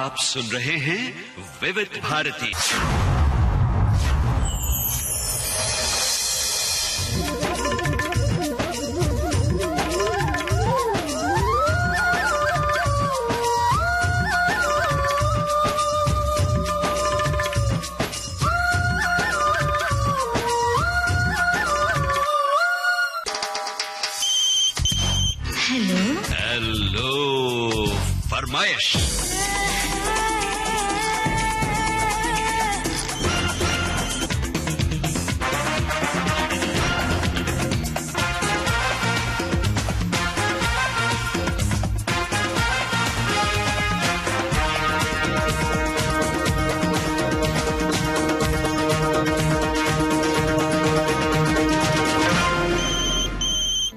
आप सुन रहे हैं विविध भारती। हेलो फरमाइश।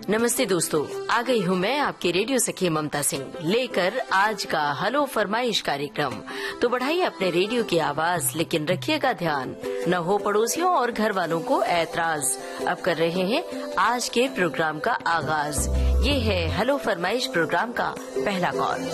नमस्ते दोस्तों, आ गई हूँ मैं आपकी रेडियो सखी ममता सिंह लेकर आज का हेलो फरमाइश कार्यक्रम। तो बढ़ाइए अपने रेडियो की आवाज, लेकिन रखिएगा ध्यान न हो पड़ोसियों और घर वालों को ऐतराज। अब कर रहे हैं आज के प्रोग्राम का आगाज। ये है हेलो फरमाइश प्रोग्राम का पहला कॉल।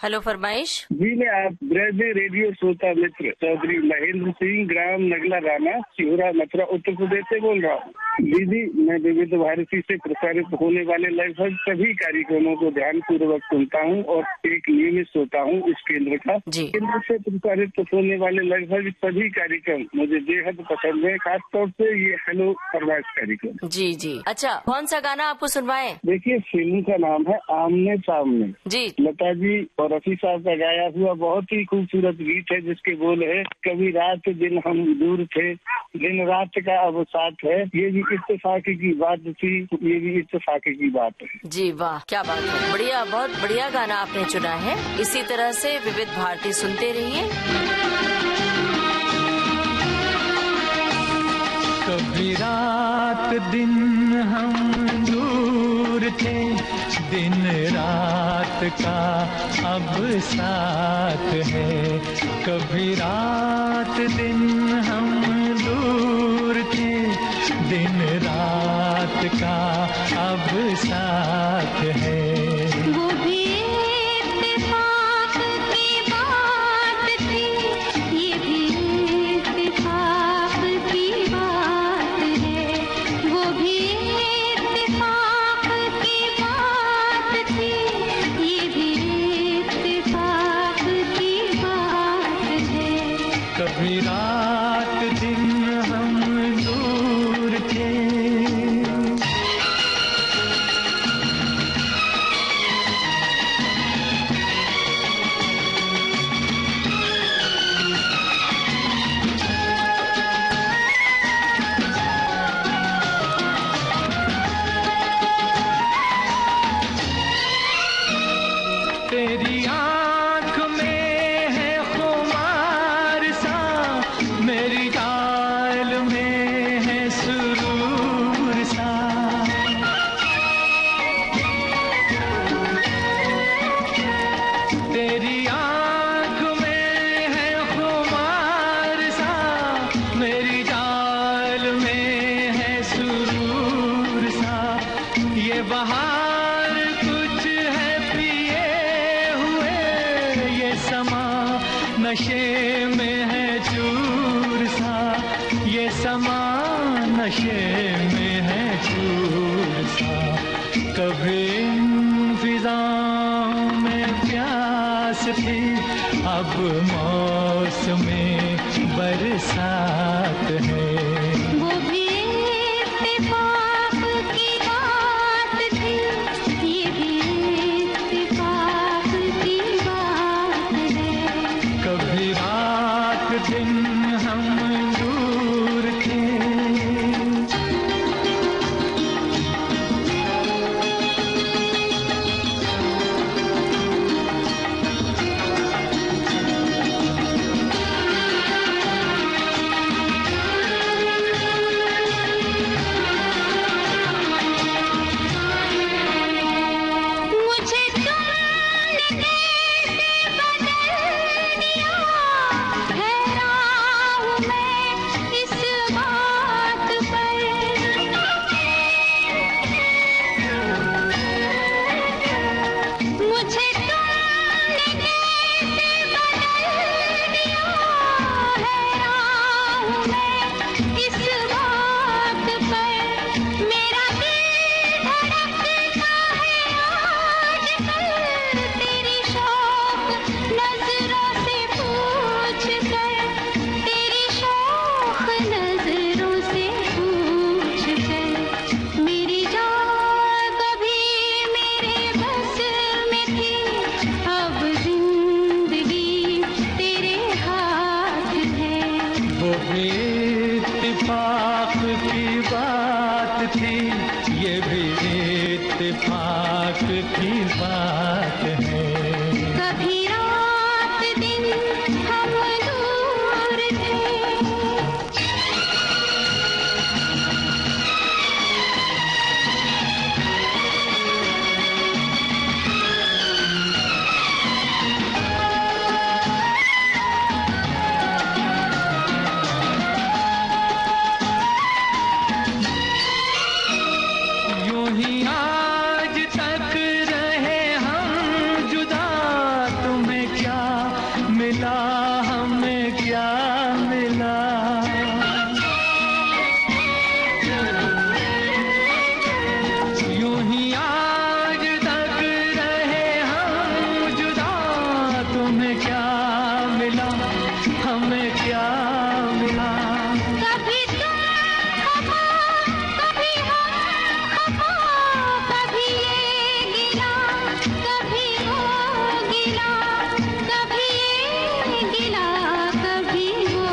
हेलो फरमाइश। जी मैं आप रेडियो श्रोता मित्र चौधरी महेंद्र सिंह, ग्राम नगला राना, सिहोरा, मथुरा, उत्तर प्रदेश से बोल रहा हूँ। दीदी, मैं विविध भारती से प्रसारित होने वाले लगभग सभी कार्यक्रमों को ध्यान पूर्वक सुनता हूँ और एक नियमित श्रोता हूँ इस केंद्र का। केंद्र से प्रसारित होने वाले लगभग सभी कार्यक्रम मुझे बेहद पसंद है, खासतौर से ये हेलो फरमाइश कार्यक्रम। जी जी, अच्छा कौन सा गाना आपको सुनवाएं? देखिए, फिल्म का नाम है आमने सामने जी। लता जी और रफी साहब का गाया हुआ बहुत ही खूबसूरत गीत है, जिसके बोल है कभी रात दिन हम दूर थे, दिन रात का अब साथ है, ये भी इत्तेफाक की बात थी, ये भी इत्तेफाक की बात है। जी वाह, क्या बात है, बढ़िया, बहुत बढ़िया गाना आपने चुना है। इसी तरह से विविध भारती सुनते रहिए। कभी रात दिन हम दूर थे, दिन रात का अब साथ है। कभी रात दिन हम दूर थे, दिन रात का अब साथ है। वो भी इत्तेफाक की बात थी, ये भी इत्तेफाक की बात है। वो भी इत्तेफाक की बात थी, ये भी इत्तेफाक की बात है। कभी रात दिन हम दूर थे। तेरी आँख में है खुमार सा, मेरी गाल में है सुरूर सा। तेरी आँख में है खुमार सा, मेरी गाल में है सुरूर सा। ये बहार कुछ है पिए हुए, ये समा नशे में है चूर सा। ये समा नशे में है चूर सा। कभी इन फिजाओं में प्यास थी, अब मौसमे बरसात है। वो भी इत्तेफाक की बात थी, ये भी इत्तेफाक की बात है। कभी रात दिन हम दूर थे। मुझे तुमने कैसे बदल दिया, हैरान भी इत्तेफाक की बात थी, ये भी इत्तेफाक की बात है। कभी रात दिन हम दूर थे, यूं ही आज तक रहे हम जुदा, तुम्हें क्या मिला हमें क्या मिला। यूं ही आज तक रहे हम जुदा, तुम्हें क्या मिला हमें क्या मिला। कभी तुम खफा, कभी हम खफा, कभी ये गिला, कभी वो गिला, कभी ये गिला, कभी वो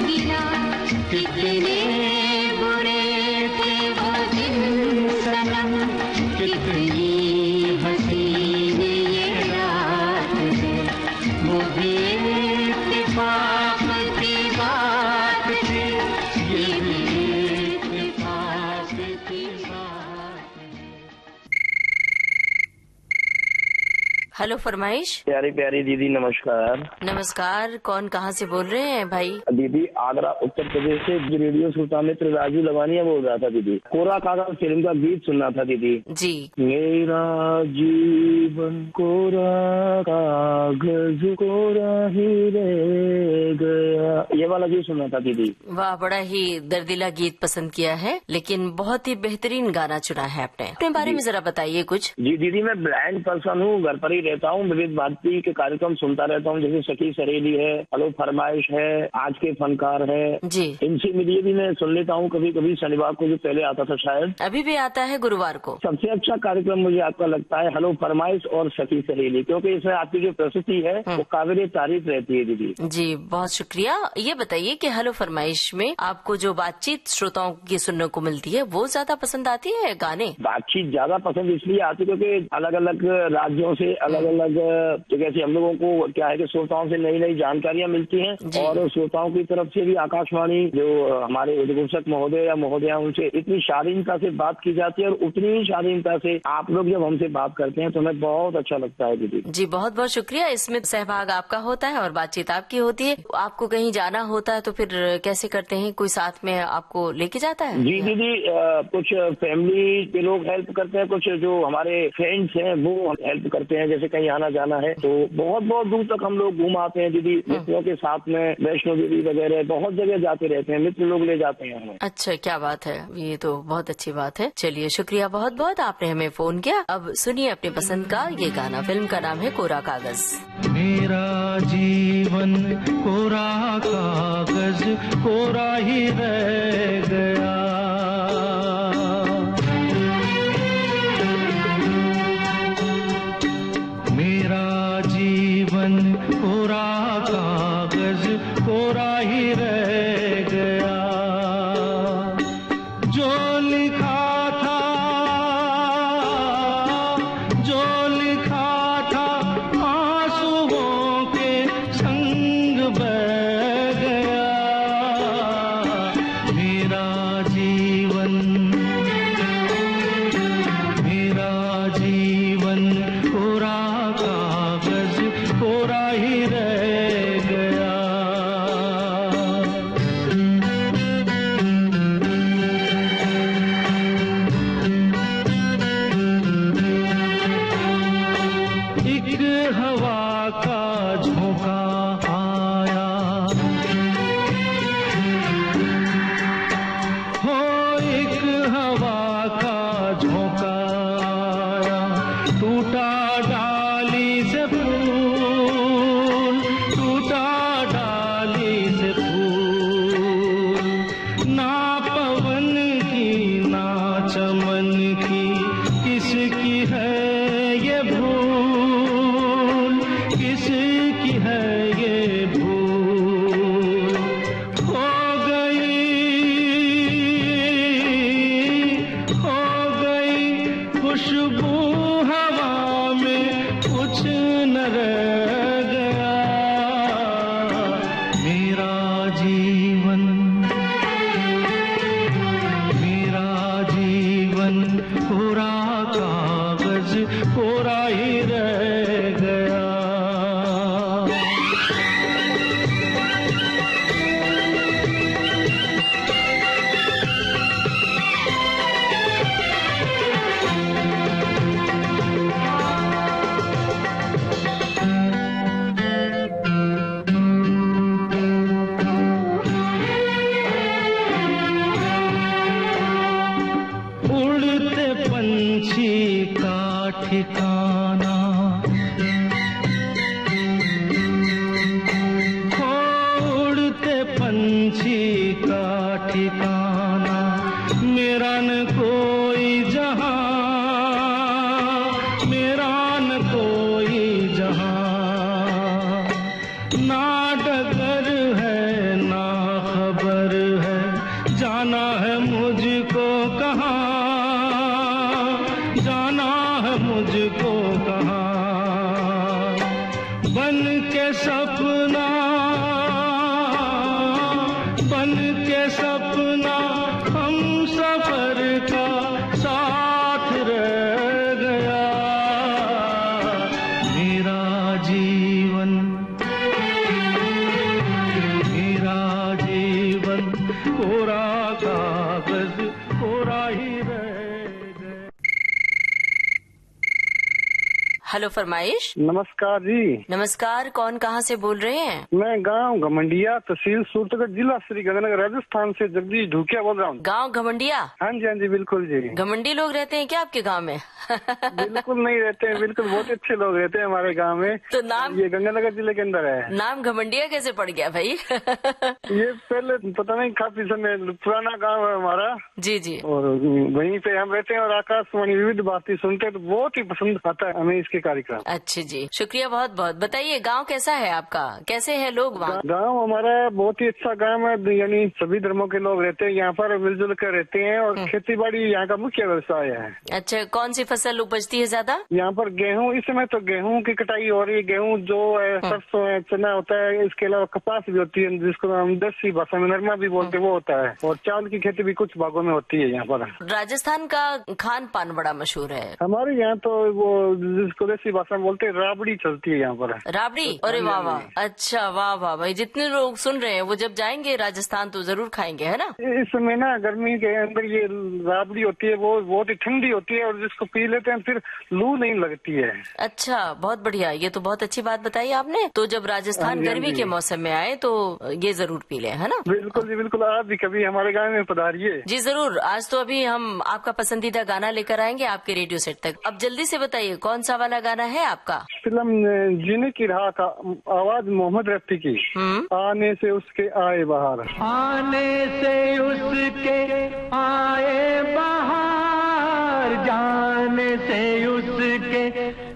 गिला। कितने बुरे थे वो दिन सनम, कितनी हसीन ये रात है। वो भी इत्तेफाक की बात थी, ये भी इत्तेफाक की बात है। हेलो फरमाइश। प्यारी प्यारी दीदी नमस्कार। नमस्कार, कौन कहाँ से बोल रहे हैं भाई? दीदी आगरा उत्तर प्रदेश से रेडियो श्रोता मित्र राजू लवानिया बोल रहा था दीदी। कोरा कागज फिल्म का गीत सुनना था दीदी। जी। मेरा जीवन कोरा कागज कोरा ही रह गया, ये वाला गीत सुनना था दीदी। वाह, बड़ा ही दर्दिला गीत पसंद किया है, लेकिन बहुत ही बेहतरीन गाना चुना है आपने। अपने बारे में जरा बताइए कुछ। जी दीदी, मैं ब्लाइंड पर्सन हूँ, घर पर ही रहता हूँ, विविध भारती के कार्यक्रम सुनता रहता हूँ, जैसे सखी सहेली है, हेलो फरमाइश है, आज के फनकार है। जी। इनसे मिलिए भी मैं सुन लेता हूँ कभी कभी, शनिवार को जो पहले आता था शायद, अभी भी आता है गुरुवार को। सबसे अच्छा कार्यक्रम मुझे आपका लगता है हेलो फरमाइश और सखी सहेली, क्योंकि इसमें आपकी जो प्रस्तुति है वो काबिल तारीफ रहती है दीदी। जी, बहुत शुक्रिया। ये बताइए कि हेलो फरमाइश में आपको जो बातचीत श्रोताओं की सुनने को मिलती है वो ज्यादा पसंद आती है गाने? बातचीत ज्यादा पसंद इसलिए आती है क्योंकि अलग अलग राज्यों से अलग अलग जगह से हम लोगों को क्या है कि श्रोताओं से नई नई जानकारियां मिलती हैं, और श्रोताओं की तरफ से भी आकाशवाणी जो हमारे उद्घोषक महोदय या महोदया उनसे इतनी शालीनता से बात की जाती है, और उतनी ही शालीनता से आप लोग जब हमसे बात करते हैं तो हमें बहुत अच्छा लगता है दीदी। जी, बहुत बहुत शुक्रिया। इसमें सहभाग आपका होता है और बातचीत आपकी होती है। आपको कहीं जाना होता है तो फिर कैसे करते हैं? कोई साथ में आपको लेके जाता है? जी दीदी, कुछ फैमिली के लोग हेल्प करते हैं, कुछ जो हमारे फ्रेंड्स हैं वो हेल्प करते हैं, जैसे कहीं आना जाना है तो बहुत बहुत दूर तक हम लोग घूम आते हैं दीदी, मित्रों के साथ में, वैष्णो देवी वगैरह बहुत जगह जाते रहते हैं, मित्र लोग ले जाते हैं हमें। अच्छा, क्या बात है, ये तो बहुत अच्छी बात है। चलिए, शुक्रिया बहुत बहुत, आपने हमें फोन किया। अब सुनिए अपने पसंद का ये गाना। फिल्म का नाम है कोरा कागज। मेरा जीवन कोरा कागज कोरा ही रह गया, मेरा जीवन कोरा कागज कोरा ही रह गया। जो लिखा था, जो लिखा था आंसुओं के संग बह गया। मेरा जीवन कोरा कागज कोरा ही रह गया। ना डगर है ना खबर है, जाना है मुझको कहाँ, जाना है मुझको कहाँ। बन के सपना, बन के सपना हम सफर का साथ रह गया। मेरा जीवन, मेरा जीवन कोरा कागज कोरा ही रह गया। हेलो फरमाइश। नमस्कार जी। नमस्कार, कौन कहाँ से बोल रहे हैं? मैं गांव घमंडिया, तहसील सूरतगढ़, जिला श्री गंगानगर, राजस्थान से जगदीश ढूकिया बोल रहा हूँ। गांव घमंडिया? हाँ जी, हाँ जी, बिल्कुल जी। घमंडी लोग रहते हैं क्या आपके गांव में? बिल्कुल नहीं रहते हैं, बिल्कुल बहुत अच्छे लोग रहते हैं हमारे गांव में। तो नाम, ये गंगानगर जिले के अंदर है। नाम घमंडिया कैसे पड़ गया भाई? ये पहले पता नहीं, काफी समय पुराना गांव है हमारा। जी जी। और वहीं पे हम रहते हैं और आकाशवाणी विविध भारती सुनते हैं, तो बहुत ही पसंद आता है हमें इसके कार्यक्रम। अच्छे जी, शुक्रिया बहुत बहुत। बताइए गांव कैसा है आपका, कैसे है लोग वहाँ? गांव हमारा बहुत ही अच्छा गांव है, यानी सभी धर्मों के लोग रहते हैं यहाँ पर, मिलजुल कर रहते हैं और खेती बाड़ी यहाँ का मुख्य व्यवसाय है। अच्छा, कौन सी फसल उपजती है ज्यादा? यहाँ पर गेहूं, इस समय तो गेहूं की कटाई हो रही है। गेहूं जो है, सरसों है, चना होता है, इसके अलावा कपास भी होती है, जिसको हम देसी भाषा में नरमा भी बोलते हैं, वो होता है। और चावल की खेती भी कुछ भागों में होती है यहाँ पर। राजस्थान का खान पान बड़ा मशहूर है। हमारे यहाँ तो वो जिसको देसी भाषा में बोलते हैं, राबड़ी चलती है यहाँ पर। राबड़ी? अरे वाह वाह, अच्छा वाह वाह भाई। जितने लोग सुन रहे हैं वो जब जाएंगे राजस्थान तो जरूर खाएंगे, है ना? इस समय ना गर्मी के अंदर ये राबड़ी होती है, वो बहुत ही ठंडी होती है और जिसको पी लेते हैं फिर लू नहीं लगती है। अच्छा, बहुत बढ़िया, ये तो बहुत अच्छी बात बताई आपने। तो जब राजस्थान गर्मी के मौसम में आए तो ये जरूर पी लें, है ना? बिल्कुल जी बिल्कुल, आप भी कभी हमारे गाँव में पधारिए। जी जरूर। आज तो अभी हम आपका पसंदीदा गाना लेकर आएंगे आपके रेडियो सेट तक। अब जल्दी से बताइए कौन सा वाला गाना है आपका? फिल्म जीने की राह का, आवाज मोहम्मद रफी की, आने से उसके आए बाहर। आने से उसके आए बाहर, जाने से उसके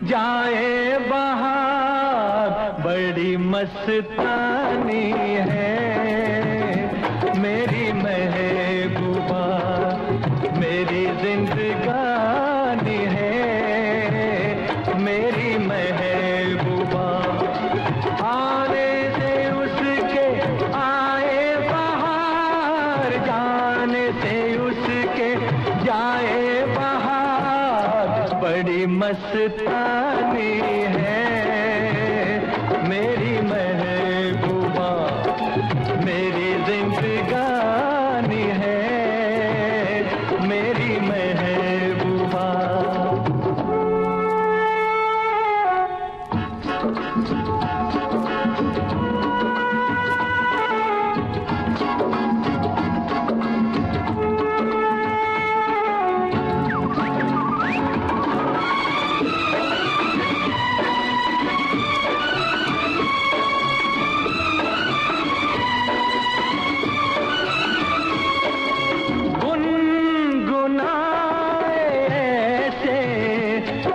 जाए बाहर, बड़ी मस्तानी है मेरी महबूबा, मेरी जिंदगानी है मेरी महबूबा। आने से उसके आए बाहर, जाने से उसके जाए बाहर, बड़ी मस्तानी है मेरी महबूबा, मेरी जिंदगानी है मेरी महबूबा।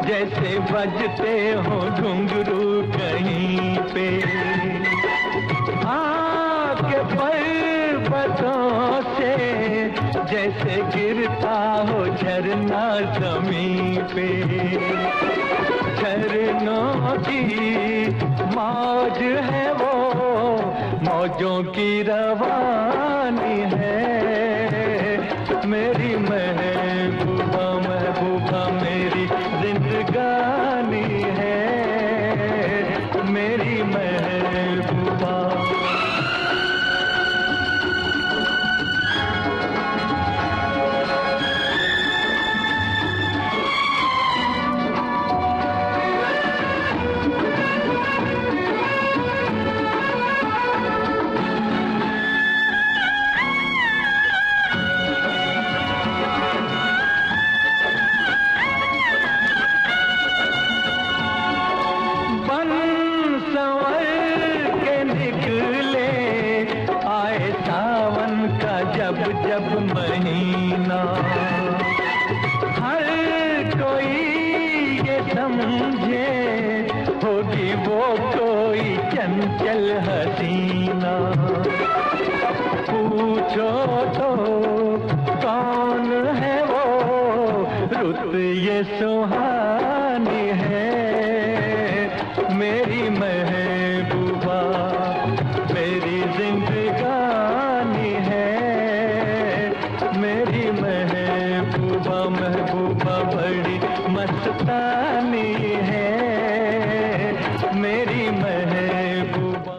जैसे बजते हो घुंघरू कहीं पे, आके पर्वतों से जैसे गिरता हो झरना जमीन पे। झरनों की मौज है वो, मौजों की रवानी है मेरी महबूबा, महबूबा मेरी जिंदगानी है मेरी महबूबा। जब महीना हर कोई ये समझे, होगी वो कोई चंचल हसीना। पूछो तो कौन है वो, रुत ये सुहानी है। मेरी महबूबा मेरी जिंदगानी है। मेरी महबूबा महबूबा बड़ी मस्तानी है। मेरी महबूबा।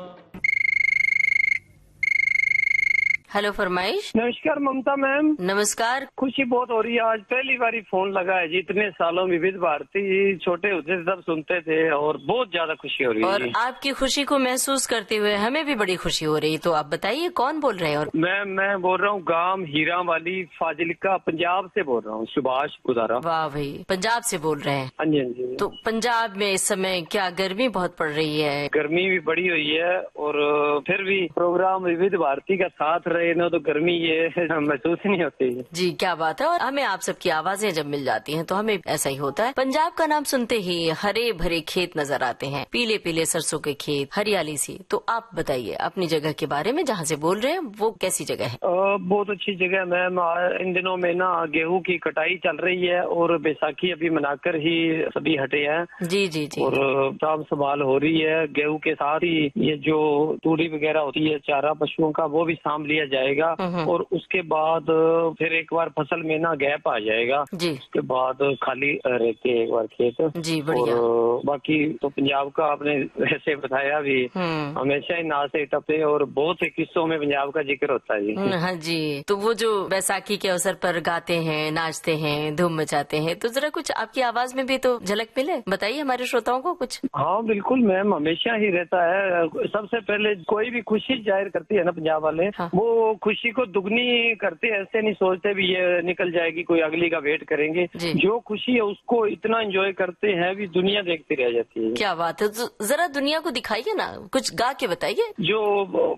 हेलो फरमाइश। नमस्कार ममता मैम। नमस्कार। खुशी बहुत हो रही है, आज पहली बार ही फोन लगा है जी। इतने सालों में विविध भारती छोटे होते थे तब सुनते थे और बहुत ज्यादा खुशी हो रही है और जी। आपकी खुशी को महसूस करते हुए हमें भी बड़ी खुशी हो रही है। तो आप बताइए कौन बोल रहे हैं? और मैं बोल रहा हूँ गांव हीरा वाली फाजिलका पंजाब से बोल रहा हूँ, सुभाष गुदारा। वाह भाई, पंजाब से बोल रहे हैं। हाँ जी, हाँ जी। तो पंजाब में इस समय क्या गर्मी बहुत पड़ रही है? गर्मी भी बड़ी हुई है और फिर भी प्रोग्राम विविध भारती का साथ रहे ना तो गर्मी ये महसूस नहीं होती है जी। क्या बात है। और हमें आप सबकी आवाजें जब मिल जाती हैं तो हमें ऐसा ही होता है। पंजाब का नाम सुनते ही हरे भरे खेत नजर आते हैं, पीले पीले सरसों के खेत, हरियाली सी। तो आप बताइए अपनी जगह के बारे में, जहाँ से बोल रहे हैं वो कैसी जगह है? बहुत अच्छी जगह मैम। इन दिनों में ना गेहूं की कटाई चल रही है और बैसाखी अभी मनाकर ही सभी हटे हैं। जी जी जी। और साफ संभाल हो रही है। गेहूं के साथ ही ये जो तूड़ी वगैरह होती है चारा पशुओं का वो भी साम लिया जाएगा और उसके बाद फिर एक बार फसल में ना गैप आ जाएगा जी। उसके बाद खाली रहते हैं एक बार खेत जी। बढ़िया। और बाकी तो पंजाब का आपने वैसे बताया भी हमेशा ही नाचते टपे और बहुत से किस्सों में पंजाब का जिक्र होता है जी। हाँ जी। तो वो जो बैसाखी के अवसर पर गाते हैं, नाचते हैं, धूम मचाते हैं, तो जरा कुछ आपकी आवाज में भी तो झलक मिले, बताइए हमारे श्रोताओं को कुछ। हाँ बिल्कुल मैम, हमेशा ही रहता है। सबसे पहले कोई भी खुशी जाहिर करती है ना पंजाब वाले, वो खुशी को दुगनी करते हैं। ऐसे नहीं सोचते भी ये निकल जाएगी, कोई अगली का वेट करेंगे। जो खुशी है उसको इतना एंजॉय करते हैं भी दुनिया देखती रह जाती है। क्या बात है। तो जरा दुनिया को दिखाइए ना, कुछ गा के बताइए। जो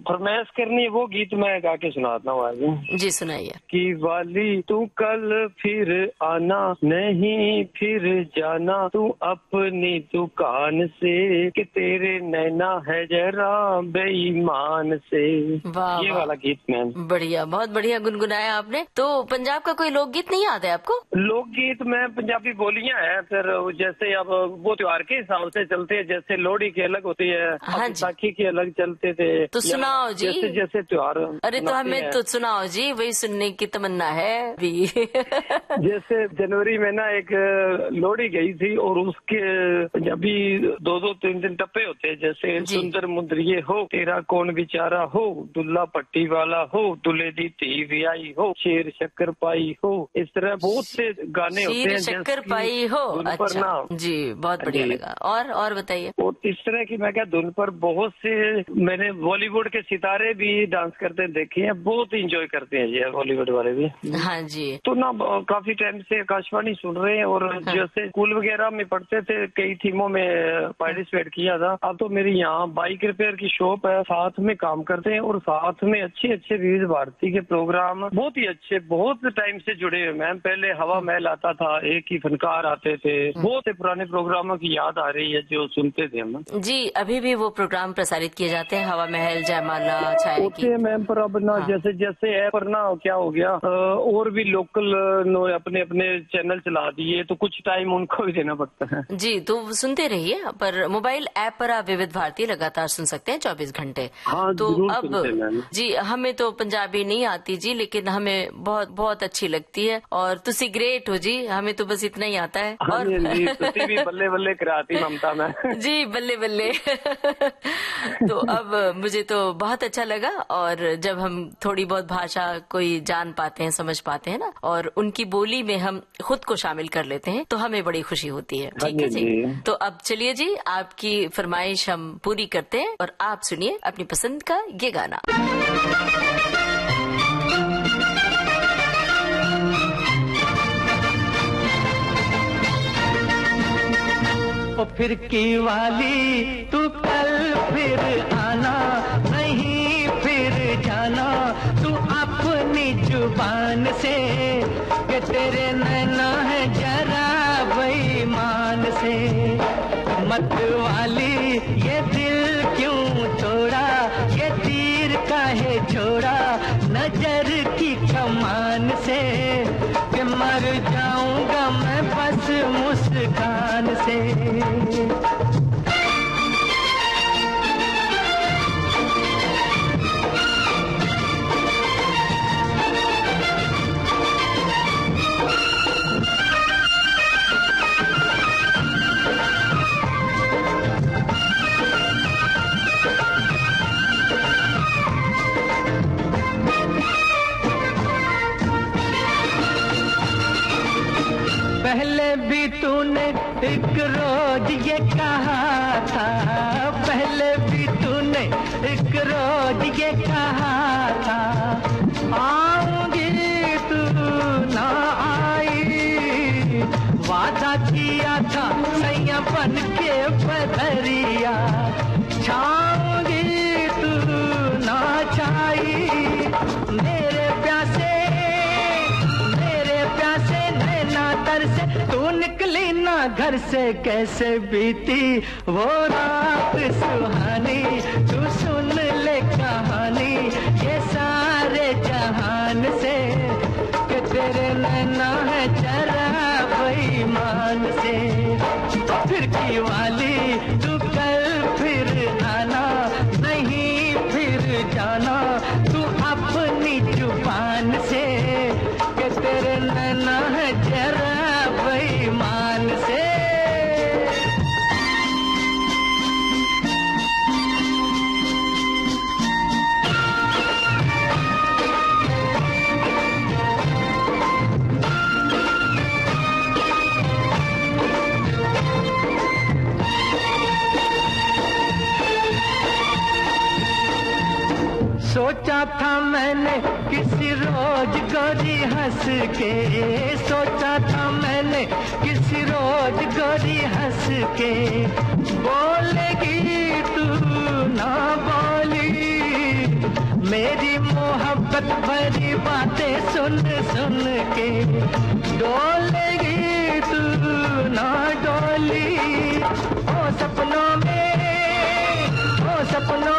फरमाइश करनी है वो गीत मैं गा के सुनाता हूँ आज। जी सुनाइए। कि वाली तू कल फिर आना नहीं फिर जाना तू अपनी दुकान से, कि तेरे नैना है जरा बेईमान से। वाह, ये वाला गीत मैम। बढ़िया, बहुत बढ़िया गुनगुनाया आपने। तो पंजाब का कोई लोकगीत नहीं याद है आपको? लोकगीत में पंजाबी बोलियां हैं, फिर जैसे अब वो त्योहार के हिसाब से चलते हैं। जैसे लोहड़ी की अलग होती है, बैसाखी की अलग चलते थे। तो सुनाओ जी। जैसे जैसे त्योहार। अरे तो हमें तो सुनाओ जी, वही सुनने की तमन्ना है भी। जैसे जनवरी में ना एक लोहड़ी गई थी और उसके पंजाबी 2-2 3 टप्पे होते हैं। जैसे सुंदर मुंदरिये हो, तेरा कौन बेचारा हो, दुल्ला पट्टी वाला हो, दुल्हे दी धी विआई हो, शेर शक्कर पाई हो। इस तरह बहुत से गाने होते हैं। शेर शक्कर पाई हो। अच्छा जी, बहुत बढ़िया लगा। और बताइए। और इस तरह की मैं क्या धुन पर बहुत से मैंने बॉलीवुड के सितारे भी डांस करते देखे हैं, बहुत इंजॉय करते हैं जी बॉलीवुड वाले भी। हाँ जी। तो ना काफी टाइम से आकाशवाणी सुन रहे हैं और जैसे स्कूल वगैरह में पढ़ते थे, कई थीमों में पार्टिसिपेट किया था। अब तो मेरी यहाँ बाइक रिपेयर की शॉप है, साथ में काम करते हैं और साथ में अच्छे अच्छे विविध भारती के प्रोग्राम बहुत ही अच्छे, बहुत टाइम से जुड़े हुए मैम। पहले हवा महल आता था, एक ही फनकार आते थे, बहुत से पुराने प्रोग्रामों की याद आ रही है जो सुनते थे हम जी। अभी भी वो प्रोग्राम प्रसारित किए जाते हैं, हवा महल, जयमाला, छाया की मैम। पर अब ना जैसे जैसे है पर ना क्या हो गया, और भी लोकल अपने अपने चैनल चला दिए तो कुछ टाइम उनको भी देना पड़ता है जी। तो सुनते रहिए, पर मोबाइल ऐप पर आप विविध भारती लगातार सुन सकते हैं 24 घंटे। हाँ, तो अब जी हमें तो पंजाबी नहीं आती जी, लेकिन हमें बहुत बहुत अच्छी लगती है। और तुसी ग्रेट हो जी, हमें तो बस इतना ही आता है। और तुसी भी बल्ले बल्ले कराती ममता में जी, बल्ले बल्ले। तो अब मुझे तो बहुत अच्छा लगा। और जब हम थोड़ी बहुत भाषा कोई जान पाते हैं, समझ पाते हैं ना, और उनकी बोली में हम खुद को शामिल कर लेते हैं तो हमें बड़ी खुशी होती है। ठीक है जी। तो अब चलिए जी, आपकी फरमाइश हम पूरी करते हैं और आप सुनिए अपनी पसंद का ये गाना। ओ फिर की वाली तू कल फिर आना नहीं फिर जाना तू अपनी जुबान से, कि तेरे नैना है जरा बेईमान से। मत वाली ये दिल क्यों तोड़ा काहे छोड़ा नजर की कमान से, कि मर जाऊंगा मैं बस मुस्कान से। पहले भी तूने एक रोज ये कहा था, पहले भी तूने एक रोज ये कहा था, आऊंगी तू ना आई। वादा किया था सैया बन के बदरिया, छाऊंगी तू ना छाई। मेरे प्यासे नैना तर से तू निकली ना घर से, कैसे बीती वो रात सुहानी। तू सुन ले कहानी ये सारे जहान से, कि तेरे नैना है जरा बेईमान से। फिर की वाली तू कल फिर आना, नहीं फिर जाना तू अपनी जुबान से, कि तेरे नैना है जरा बेईमान से। सोचा था मैंने किसी रोज गोरी हंस के, सोचा था मैंने किसी रोज गोरी हंस के, बोलेगी तू ना बोली मेरी मोहब्बत भरी बातें सुन सुन के, डोलेगी तू ना डोली। ओ सपनों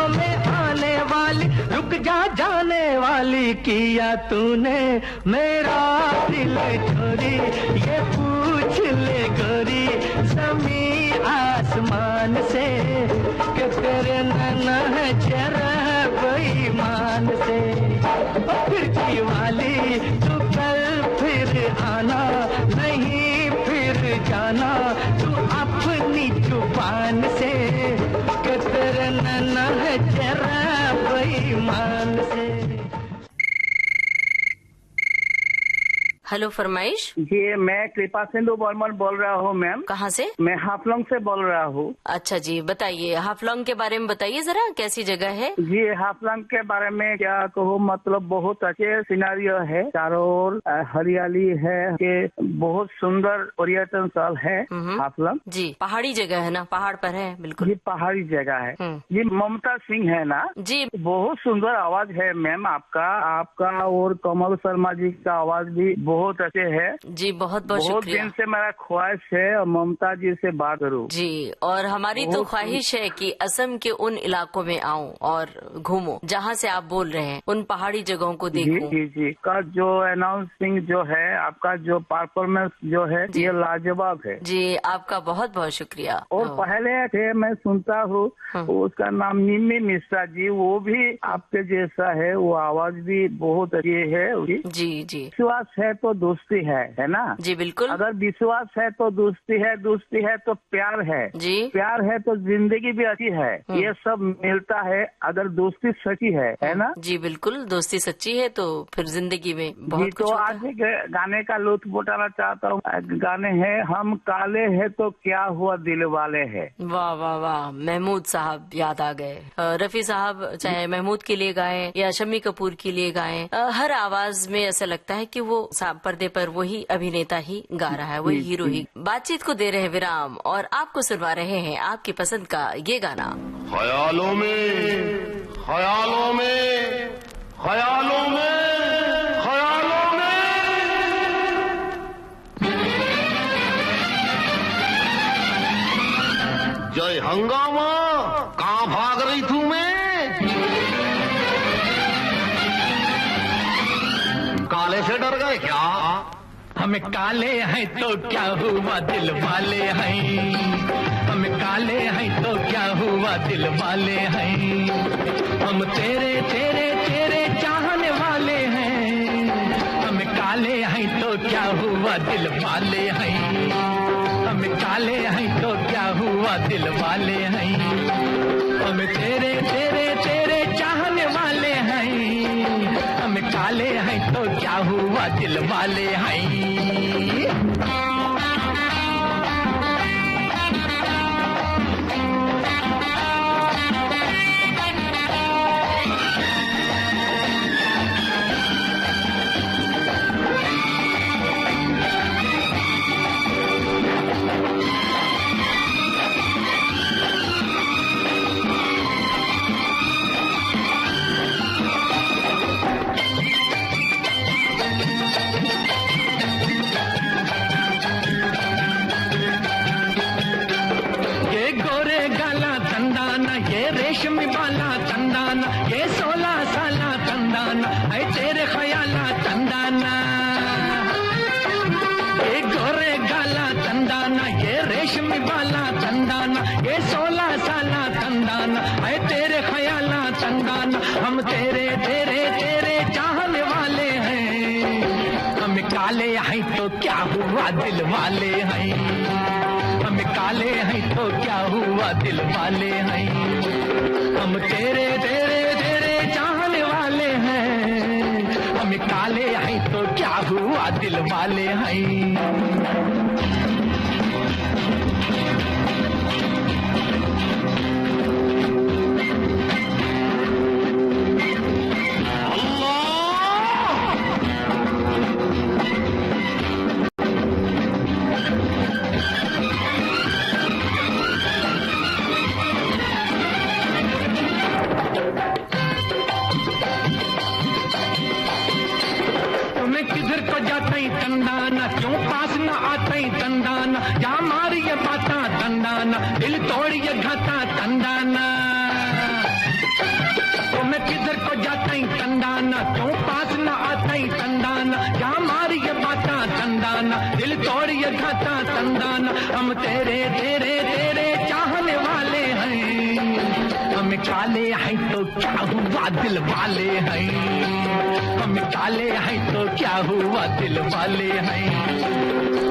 में आने वाली, रुक जा जाने वाली, किया तूने मेरा दिल चोरी। ये पूछ ले गोरी ज़मीं आसमान से, कि तेरे नैना है जरा बेईमान से। फिर की वाली तू कल फिर आना, नहीं फिर जाना तू अपनी जुबान से, कि तेरे नैना है जरा बेईमान से। हेलो फरमाइश। जी मैं कृपा सिंधु बर्मन बोल रहा हूँ मैम। कहाँ से? मैं हाफलोंग से बोल रहा हूँ। अच्छा जी, बताइए हाफलोंग के बारे में बताइए जरा, कैसी जगह है? जी हाफलोंग के बारे में क्या कहूँ, मतलब बहुत अच्छे सिनारियो है, चारों ओर हरियाली है, के बहुत सुंदर पर्यटन स्थल है हाफलोंग। जी पहाड़ी जगह है ना, पहाड़ पर है बिल्कुल। ये पहाड़ी जगह है। ये ममता सिंह है ना जी, बहुत सुंदर आवाज है मैम आपका और कमल शर्मा जी का आवाज भी बहुत अच्छे है जी। बहुत बहुत बहुत शुक्रिया। दिन से मेरा ख्वाहिश है और ममता जी से बात करूं जी। और हमारी तो ख्वाहिश है कि असम के उन इलाकों में आऊं और घूमूं जहां से आप बोल रहे हैं, उन पहाड़ी जगहों को देखूं। जी जी का जो अनाउंसिंग जो है, आपका जो परफॉर्मेंस जो है ये लाजवाब है जी। आपका बहुत बहुत शुक्रिया। और पहले थे मैं सुनता हूँ उसका नाम निम्मी मिश्रा जी, वो भी आपके जैसा है, वो आवाज भी बहुत अच्छी है उसकी। जी जी। विश्वास है तो दोस्ती है ना जी बिल्कुल। अगर विश्वास है तो दोस्ती है, दोस्ती है तो प्यार है जी, प्यार है तो जिंदगी भी अच्छी है। ये सब मिलता है अगर दोस्ती सच्ची है ना? जी बिल्कुल, दोस्ती सच्ची है तो फिर जिंदगी में बहुत जी कुछ तो होता आज है। एक गाने का लुत्फ उठाना चाहता हूँ। गाने हैं हम काले हैं तो क्या हुआ दिल वाले है। वाह वाह वाह, महमूद साहब याद आ गए। रफी साहब चाहे महमूद के लिए गाएं या शम्मी कपूर के लिए गाएं, हर आवाज में ऐसा लगता है कि वो पर्दे पर वही अभिनेता ही गा रहा है, वही हीरो ही। बातचीत को दे रहे हैं विराम और आपको सुनवा रहे हैं आपकी पसंद का ये गाना। ख्यालों में ख्यालों में ख्यालों में ख्यालों में जय हंगामा, कहाँ भाग रही थू मैं? से डर गए क्या? हम काले हैं तो क्या हुआ दिल वाले हैं, हम काले हैं तो क्या हुआ दिल वाले हैं, हम तेरे तेरे तेरे चाहने वाले हैं, हम काले हैं तो क्या हुआ दिल वाले हैं, हम काले हैं तो क्या हुआ दिल वाले हैं, हम तेरे तेरे तेरे चाहने वाले हैं, हम काले हैं तो क्या हुआ दिल वाले हैं। रेशमी बाला चंदाना, ये 16 साला चंदाना, है तेरे ख्याला चंदाना, ये गोरे गाला चंदाना, ये रेशमी बाला चंदाना, ये 16 साला चंदाना, है तेरे ख्याला चंदाना, हम तेरे तेरे तेरे चाहने वाले हैं, हम काले हैं तो क्या हुआ दिल वाले हैं, हम काले हैं तो क्या हुआ दिल वाले हैं, हम तेरे तेरे तेरे चाहने वाले हैं, हम काले हैं तो क्या हुआ दिल वाले हैं। किधर को जाता ही तंदाना, क्यों पास न आता ही तंदाना, क्या मारी ये बाता तंदाना, दिल तोड़ी ये घाता तंदाना, तो मैं किधर को जाता ही तंदाना, क्यों पास न आता ही तंदाना, क्या मारी ये बाता तंदाना, दिल तोड़ी ये घाता तंदाना, हम तेरे तेरे तेरे चाहने वाले हैं, हम काले हैं तो क्या हुआ दिल वाले हैं, हम काले हैं तो क्या हुआ दिल वाले हैं,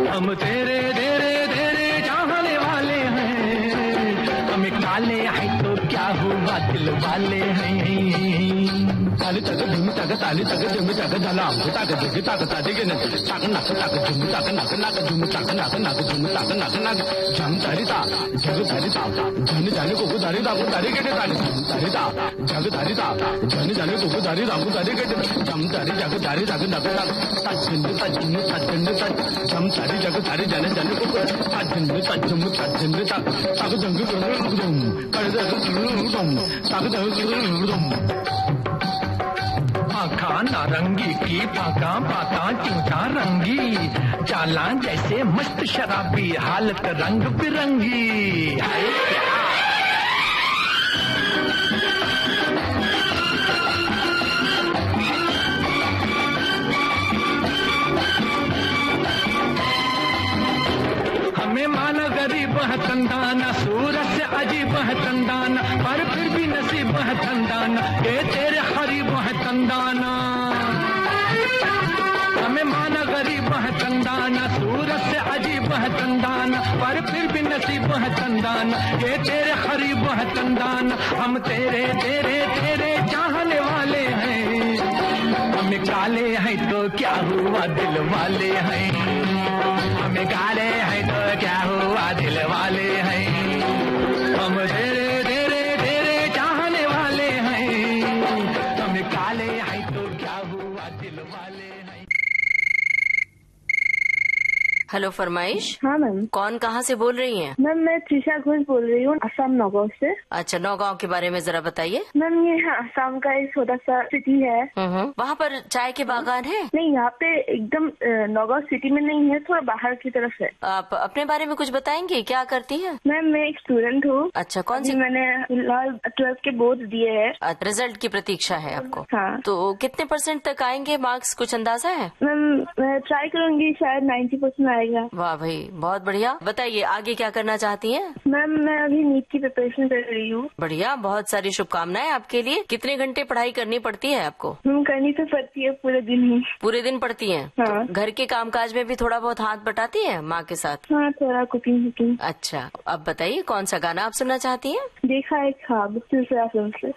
हम तेरे तेरे तेरे चाहने वाले हैं, हम काले हैं तो क्या हुआ दिल वाले हैं। ताली तक धुम तक ताली तक धुम तक धला तक जग तक ताली के नक तक नक तक झुम तक नक नक झुम तक नक नक झुम तक नक नक झम ताली ता जग ताली ता जन जाने को ताली ता को ताली के ताली ताली ता जग ताली ता जन जाने को ताली ता को ताली के झम ताली जग ताली तक नक तक तजन तजन तजन तक झम ताली जग ताली जन जाने को तजन तजम तजन तक तक जंग दुम कर दुम तक जंग दुम आँखा नारंगी की पाका पाता चूचा रंगी, चाला जैसे मस्त शराबी, हालत रंग बिरंगी, हाय क्या हमें माना गरीब है तंदाना, सूरत से अजीब है तंदाना, पर फिर भी नसीब है तंदाना, ये तेरे खरीब है तंदाना, हमें माना गरीब है तंदाना, सूरत से अजीब है तंदाना, पर फिर भी नसीब है तंदाना, ये तेरे खरीब है तंदाना, हम तेरे तेरे तेरे चाहने वाले हैं, हम काले हैं तो क्या हुआ दिल वाले हैं, हम काले हैं तो क्या हुआ दिल वाले हैं, हम तेरे तेरे तेरे चाहने वाले हैं, हम काले हैं तो क्या हुआ दिल वाले हैं। हेलो फरमाइश। हाँ मैम। कौन कहाँ से बोल रही हैं? मैम मैं त्रिशा घोष बोल रही हूँ, असम नौगांव से। अच्छा, नौगांव के बारे में जरा बताइए। मैम ये असम का एक छोटा सा सिटी है। वहाँ पर चाय के बागान है? नहीं, यहाँ पे एकदम नौगांव सिटी में नहीं है, थोड़ा बाहर की तरफ है। आप अपने बारे में कुछ बताएंगे, क्या करती है? मैम मैं एक स्टूडेंट हूँ। अच्छा, कौन सी? मैंने फिलहाल 12th के बोर्ड दिए हैं। रिजल्ट की प्रतीक्षा है आपको? हाँ। तो कितने % तक आएंगे मार्क्स, कुछ अंदाजा है? मैम मैं ट्राई करूंगी, शायद 90% आएगा। वाह भाई, बहुत बढ़िया। बताइए आगे क्या करना चाहती हैं? मैम मैं अभी नीट की प्रिपरेशन कर रही हूँ। बढ़िया, बहुत सारी शुभकामनाएं आपके लिए। कितने घंटे पढ़ाई करनी पड़ती है आपको? करनी तो पड़ती है, पूरे दिन ही। पूरे दिन पढ़ती हैं? हाँ। तो घर के कामकाज में भी थोड़ा बहुत हाथ बटाती है माँ के साथ? हाँ, थोड़ा कुकिंग। अच्छा, अब बताइए कौन सा गाना आप सुनना चाहती हैं? देखा एक ख्वाब, सिलसिला फिल्म से।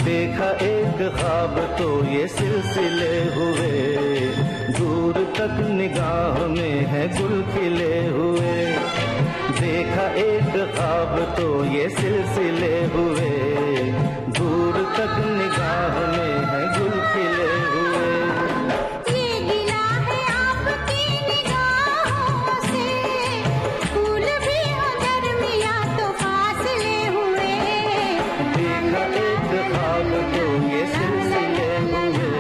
देखा एक ख्वाब तो ये सिलसिले हुए, दूर तक निगाह में है गुल खिले हुए। देखा एक ख्वाब तो ये सिलसिले हुए, दूर तक निगाह में है गुल खिले हुए। ये गिला है आपकी निगाहों से, फूल भी हो दरमियां तो फासले हुए। देखा एक ख्वाब तो ये सिलसिले हुए,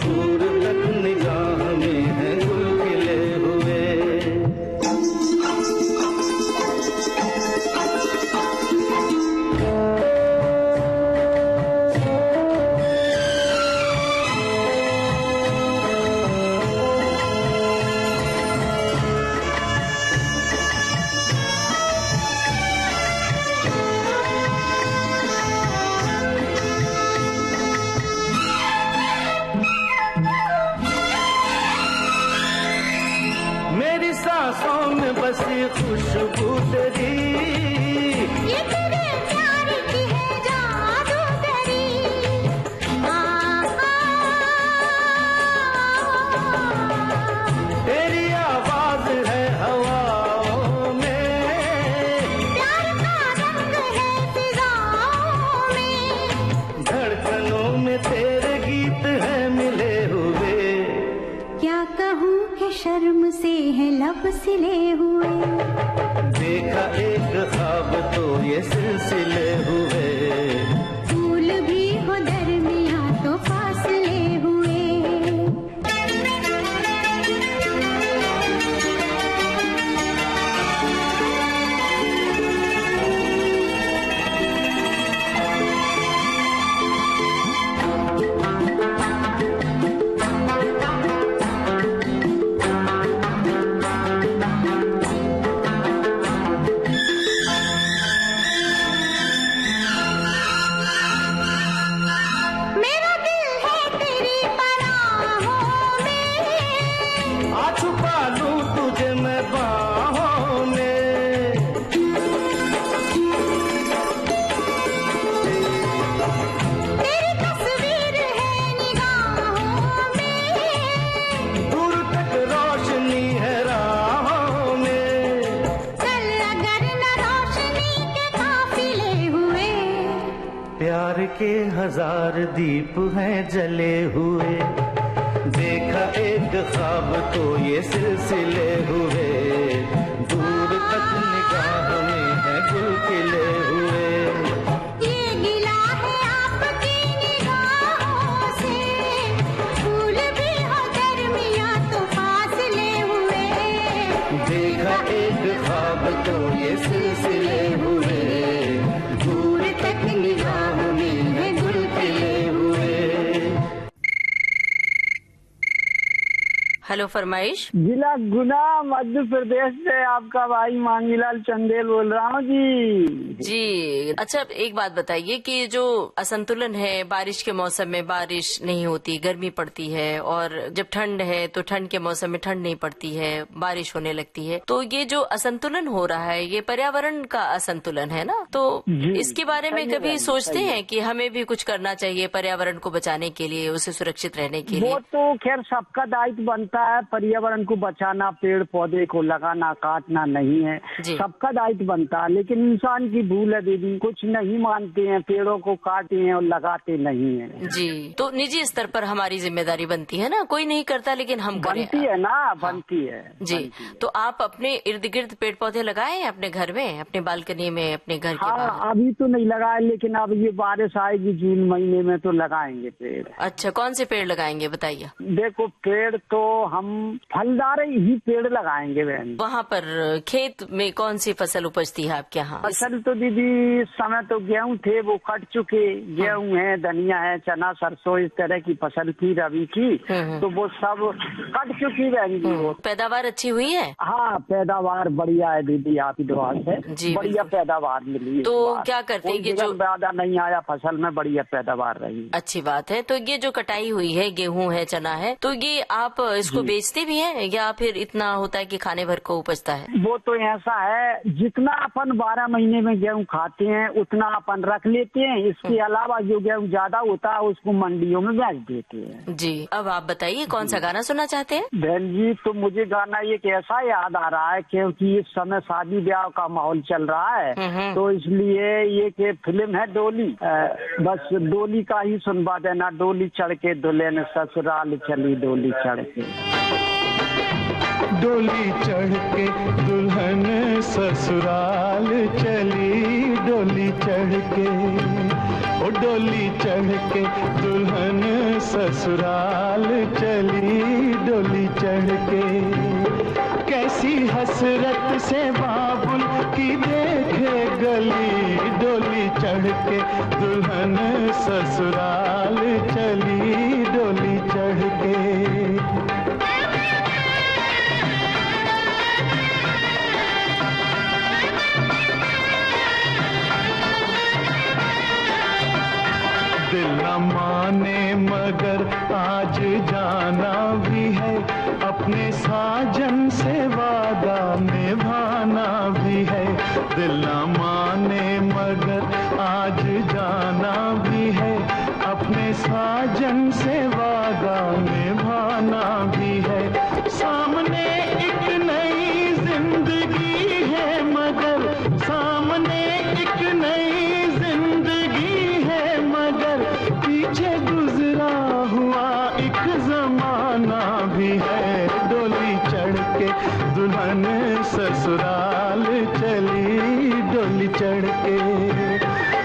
दूर तक निगाह में है गुल खिले हुए। मेरी सांसों में बसी खुशबू तेरी, ये तेरे प्यार की है जादूगरी। तेरी आवाज है हवाओं में, प्यार का रंग है फिजाओं में। धड़कनों में तेरे गीत है मिले हुए। क्या कहूँ कि शर्म से है लब सिले हुए। देखा एक ख्वाब तो ये सिलसिले हुए, फूल भी हो दरमियां तो फासले हुए। मेरा दिल है तेरी पनाहों में, आ छुपा लूं तुझे मैं बाहों में। तेरी तस्वीर है निगाहों में। दूर तक रोशनी है राहों में। चल अगर न रोशनी के काफिले हुए। प्यार के 1000 दीप हैं जले हुए। देखा एक ख्वाब तो ये सिलसिले हुए, दूर तक निगाह में है गुल खिले हुए। ये गिला है आपकी निगाहों से, फूल भी हो दरमियां तो फासले हुए। देखा एक ख्वाब तो ये सिलसिले हुए, दूर तक निगाह में है गुल खिले हुए। हेलो फरमाइश। जिला गुना मध्य प्रदेश से आपका भाई मांगीलाल चंदेल बोल रहा हूँ जी। जी, अच्छा एक बात बताइए कि जो असंतुलन है, बारिश के मौसम में बारिश नहीं होती, गर्मी पड़ती है, और जब ठंड है तो ठंड के मौसम में ठंड नहीं पड़ती है, बारिश होने लगती है, तो ये जो असंतुलन हो रहा है ये पर्यावरण का असंतुलन है ना? तो इसके बारे में कभी सोचते हैं कि हमें भी कुछ करना चाहिए पर्यावरण को बचाने के लिए, उसे सुरक्षित रहने के लिए? वो तो खैर सबका दायित्व बनता है पर्यावरण को बचाना, पेड़ पौधे को लगाना काटना नहीं है, सबका दायित्व बनता है। लेकिन इंसान की भूल है दीदी, कुछ नहीं मानते हैं, पेड़ों को काटते हैं और लगाते नहीं है। जी, तो निजी स्तर पर हमारी जिम्मेदारी बनती है ना, कोई नहीं करता लेकिन हम करें। बनती है ना, बनती है जी। तो आप अपने इर्द गिर्द पेड़ पौधे लगाए हैं अपने घर में, अपने बालकनी में, अपने घर के बाहर? अभी तो नहीं लगाए, लेकिन अब ये बारिश आएगी जून महीने में तो लगाएंगे पेड़। अच्छा, कौन से पेड़ लगाएंगे बताइए? देखो, पेड़ तो हम फलदार ही पेड़ लगाएंगे बहन। वहाँ पर खेत में कौन सी फसल उपजती है आपके यहाँ? फसल तो दीदी इस समय तो गेहूं थे, वो कट चुके। गेहूं है, धनिया है, चना, सरसों, इस तरह की फसल थी रबी की, तो वो सब कट चुकी बहन जी। पैदावार अच्छी हुई है? हाँ, पैदावार बढ़िया है दीदी, आप ही दुआ से बढ़िया पैदावार मिली। तो क्या करते हैं कि जो ज्यादा नहीं आया फसल में, बढ़िया पैदावार रही। अच्छी बात है। तो ये जो कटाई हुई है, गेहूं है, चना है, तो ये आप इसको बेचते भी हैं या फिर इतना होता है कि खाने भर को उपजता है? वो तो ऐसा है, जितना अपन 12 महीने में गेहूं खाते हैं उतना अपन रख लेते हैं। इसके अलावा जो गेहूं ज्यादा होता है उसको मंडियों में बेच देते हैं। जी, अब आप बताइए कौन सा गाना सुनना चाहते हैं? बहन जी, तो मुझे गाना एक ऐसा याद आ रहा है क्योंकि इस समय शादी ब्याह का माहौल चल रहा है, तो इसलिए ये फिल्म है डोली, बस डोली का ही सुनवा देना। डोली चढ़ के दुल्हन ससुराल चली, डोली चढ़ के, डोली चढ़ के दुल्हन ससुराल चली, डोली चढ़ के, ओ डोली चढ़ के दुल्हन ससुराल चली, डोली चढ़ के। कैसी हसरत से बाबुल की देखे गली, डोली चढ़ के दुल्हन ससुराल चली, डोली चढ़ के। दिल न माने मगर आज जाना भी है, अपने साजन से वादा निभाना भी है। दिल न माने मगर आज जाना भी है, अपने साजन से वादा निभाना भी है। सामने एक नई जिंदगी है मगर, सामने एक नई जिंदगी है मगर, पीछे गुजरा हुआ एक जमाना भी है। डोली चढ़ के दुल्हन ससुराल चली, डोली चढ़ के।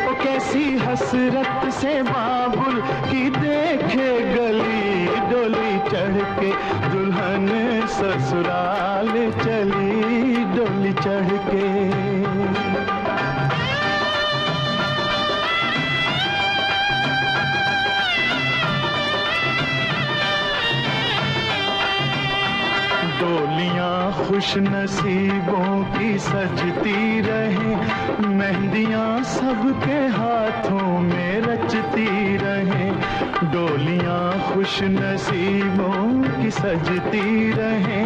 ओ कैसी हसरत से बाबुल की देखे गली, डोली चढ़ के दुल्हन ससुराल चली, डोली चढ़ के। डोलियां खुश नसीबों की सजती रहे, मेहंदियां सबके हाथों में रचती रहे। डोलियां खुश नसीबों की सजती रहे,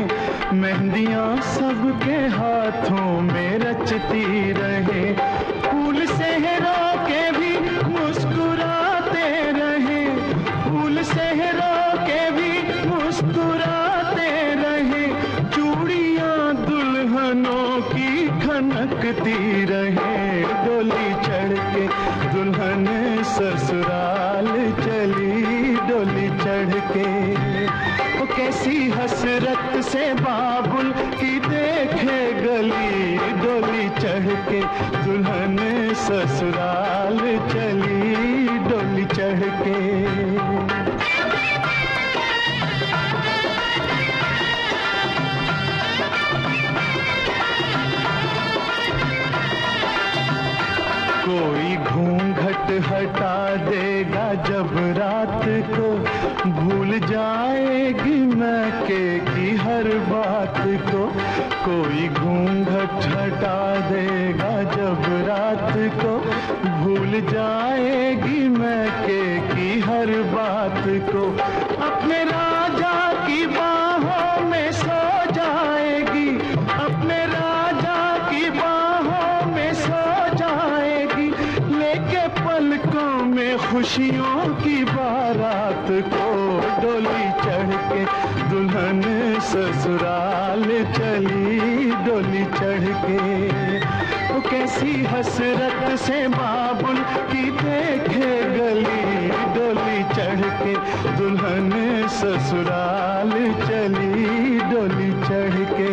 मेहंदियां सबके हाथों में रचती रहे। फूल सेहरा के भी मुस्कुराते रहे, फूल सेहरा के भी मुस्कुराते रहे। चूड़ियां दुल्हनों की खनकती रहे, डोली चढ़ के दुल्हन ससुराल चली, डोली चढ़ के। वो कैसी हसरत से बाबुल की देखे गली, डोली चढ़ के दुल्हन ससुराल चली, डोली चढ़ के। कोई घूंघट हटा देगा जब रात को, भूल जाएगी मैके की हर बात को। कोई घूंघट हटा देगा जब रात को, भूल जाएगी मैके की हर बात को। अपने राजा की बाहों में सो जाएगी, अपने राजा की बाहों में सो जाएगी, लेके पलकों में खुशियों की बारात को। डोली चढ़ के दुल्हन ससुराल चली डोली चढ़ के। तो कैसी हसरत से बाबुल की देखे गली डोली चढ़ के दुल्हन ससुराल चली डोली चढ़ के।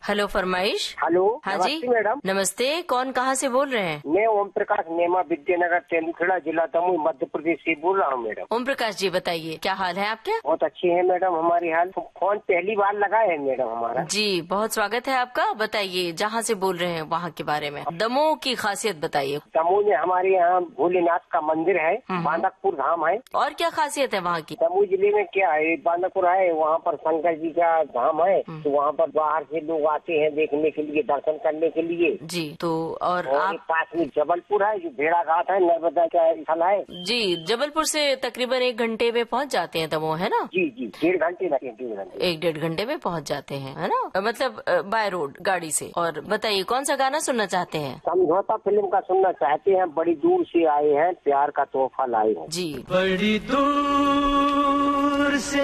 हेलो फरमाइश। हेलो। हाँ जी मैडम। नमस्ते, कौन कहाँ से बोल रहे हैं? मैं ओम प्रकाश नेमा विद्यानगर तेंदुखेड़ा जिला दमोह मध्य प्रदेश से बोल रहा हूँ मैडम। ओम प्रकाश जी बताइए क्या हाल है आपके? बहुत अच्छे हैं मैडम हमारी हाल। फोन पहली बार लगा है मैडम हमारा। जी बहुत स्वागत है आपका। बताइए जहाँ से बोल रहे हैं वहाँ के बारे में, दमोह की खासियत बताइए। दमोह में हमारे यहाँ भोलेनाथ का मंदिर है, बांदकपुर धाम है। और क्या खासियत है वहाँ की? दमोह जिले में क्या है, बांदकपुर है, वहाँ पर शंकर जी का धाम है। तो वहाँ पर बाहर से लोग आते हैं देखने के लिए, दर्शन करने के लिए। जी तो और आप पास में जबलपुर है जो भेड़ा घाट है, नर्मदा का स्थल है। जी जबलपुर से तकरीबन 1 घंटे में पहुँच जाते हैं दमोह, है ना? जी जी 1.5 घंटे लगते हैं, 1-1.5 घंटे में पहुँच जाते हैं, है ना? मतलब बाय रोड गाड़ी से। और बताइए कौन सा गाना सुनना चाहते हैं? समझौता फिल्म का सुनना चाहते हैं। बड़ी दूर से आए हैं, प्यार का तोहफा लाए हैं। जी बड़ी दूर से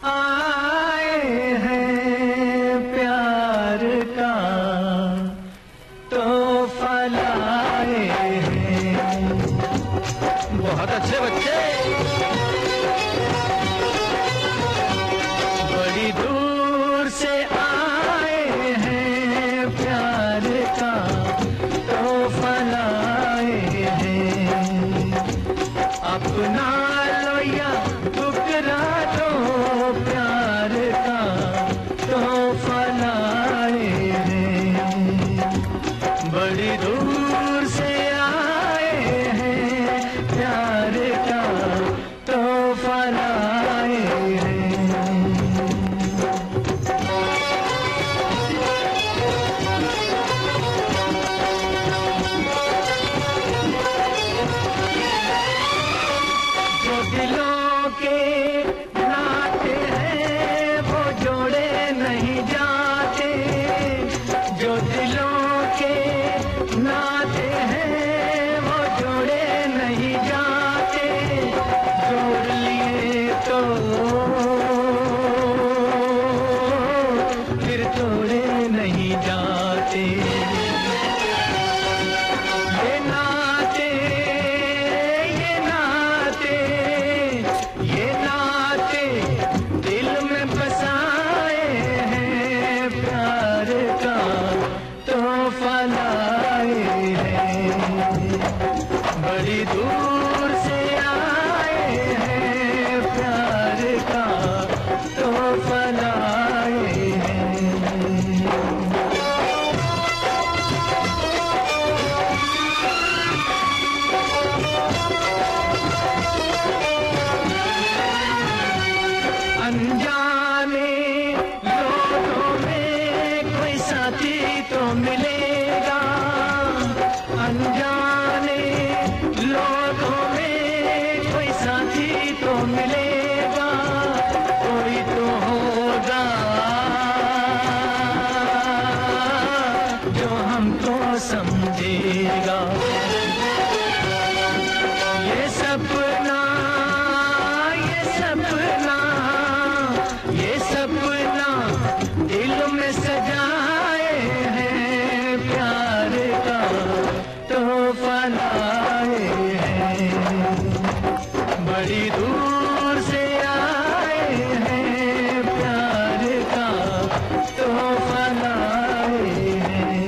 आए हैं, प्यार का तोहफा लाए हैं। बहुत अच्छे बच्चे। बड़ी दूर से आए हैं, प्यार का तोहफा लाए हैं। अपना लो या ठुकरा दो, प्यार का तोहफा लाए हैं। बड़ी दूर से आए हैं, प्यार का तोहफा लाए हैं। जो दिलों के नाते हैं वो जोड़े नहीं जाते। जो दिलों के नाते हैं वो जोड़े नहीं जाते। जोड़ लिए तो फिर तोड़े नहीं जाते। ये नाते ये नाते दिल में बसाए हैं, प्यार का तोहफा लाए हैं। बड़ी दूर से आए हैं, प्यार का तोहफा लाए हैं। अनजाने लोगों में कोई साथी तो मिलेगा। अनजाने लोगों में कोई साथी तो मिलेगा। कोई तो होगा जो हमको समझेगा। ये सपना दिल में सजाए हैं, प्यार का तोहफा लाए हैं। बड़ी दूर से आए हैं, प्यार का तोहफा लाए हैं।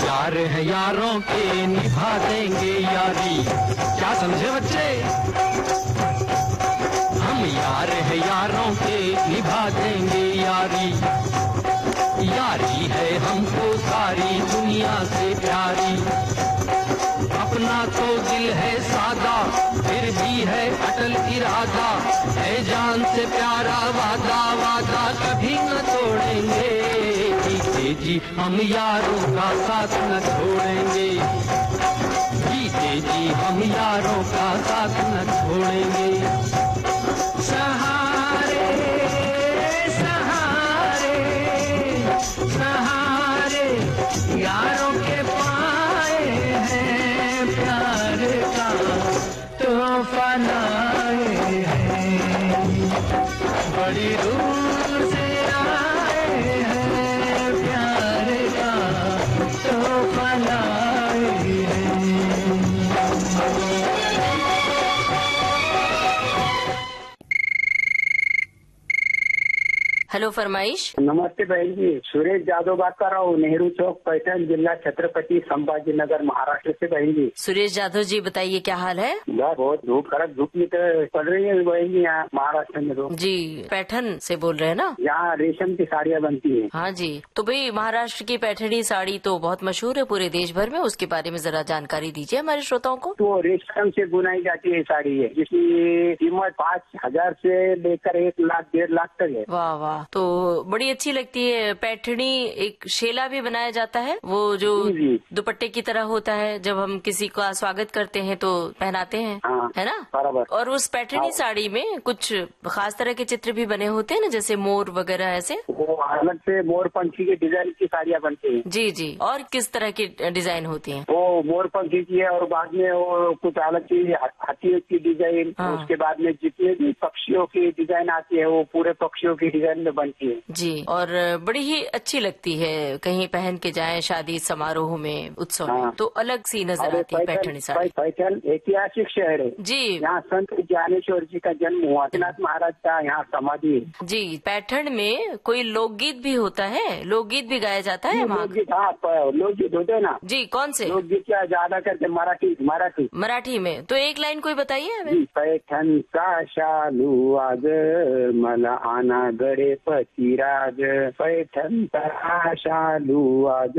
यार है यारों के निभा देंगे यारी। क्या समझे बच्चे? हम यार है यारों के निभा देंगे यारी। यारी है हमको सारी दुनिया से प्यारी। अपना तो दिल है सादा, फिर भी है अटल इरादा। है जान से प्यारा वादा, वादा कभी न तोड़ेंगे। जीते जी हम यारों का साथ न छोड़ेंगे। जीते जी हम यारों का साथ न छोड़ेंगे। सहारा सहारे यारों के पाए हैं, प्यार का तोहफा लाए हैं, बड़ी दूर से आए हैं, प्यार का तोहफा लाए हैं। हेलो फरमाइश। नमस्ते बहन जी, सुरेश जादव बात कर रहा हूँ, नेहरू चौक पैठन, जिला छत्रपति संभाजी नगर, महाराष्ट्र से बहन जी। सुरेश जाधव जी बताइए क्या हाल है? बहुत धूप, कड़क धूप में तो पड़ रही है बहन जी यहाँ महाराष्ट्र में। तो जी पैठन से बोल रहे हैं ना? यहाँ रेशम की साड़ियाँ बनती है। हाँ जी, तो भाई महाराष्ट्र की पैठनी साड़ी तो बहुत मशहूर है पूरे देश भर में, उसके बारे में जरा जानकारी दीजिए हमारे श्रोताओं को। तो रेशम से बुनाई जाती है साड़ी है, जिसकी कीमत 5,000 से लेकर 1 लाख 1.5 लाख तक है। वाह वाह, तो बड़ी अच्छी लगती है पैठनी। एक शेला भी बनाया जाता है, वो जो दुपट्टे की तरह होता है, जब हम किसी का स्वागत करते हैं तो पहनाते हैं। हाँ, है ना? बराबर। और उस पैठनी साड़ी में कुछ खास तरह के चित्र भी बने होते हैं ना, जैसे मोर वगैरह ऐसे। वो अलग से मोर पंछी के डिजाइन की साड़ियाँ बनती है। जी जी, और किस तरह की डिजाइन होती है? वो मोर पंछी की है, और बाद में वो कुछ अलग की हाथियों की डिजाइन। हाँ। उसके बाद में जितने भी पक्षियों की डिजाइन आती है वो पूरे पक्षियों की डिजाइन में बनती है। जी, और बड़ी ही अच्छी लगती है, कहीं पहन के जाएं शादी समारोह में, उत्सव में। हाँ। तो अलग सी नजर आती है पैठनी साड़ी। पैठन ऐतिहासिक शहर है जी। यहाँ संत ज्ञानेश्वर जी का जन्म हुआ, नाथ महाराज का यहाँ समाधि है। जी, पैठन में कोई लोकगीत भी होता है, लोकगीत भी गाया जाता है वहाँ? लोकगीत, हाँ लोकगीत होते हैं ना। जी, कौन से लोकगीत? क्या ज्यादा करके मराठी में। तो एक लाइन कोई बताइए हमें। पैठन का शालू आज मला आना गडे पतिराज, पैठन का शालू आज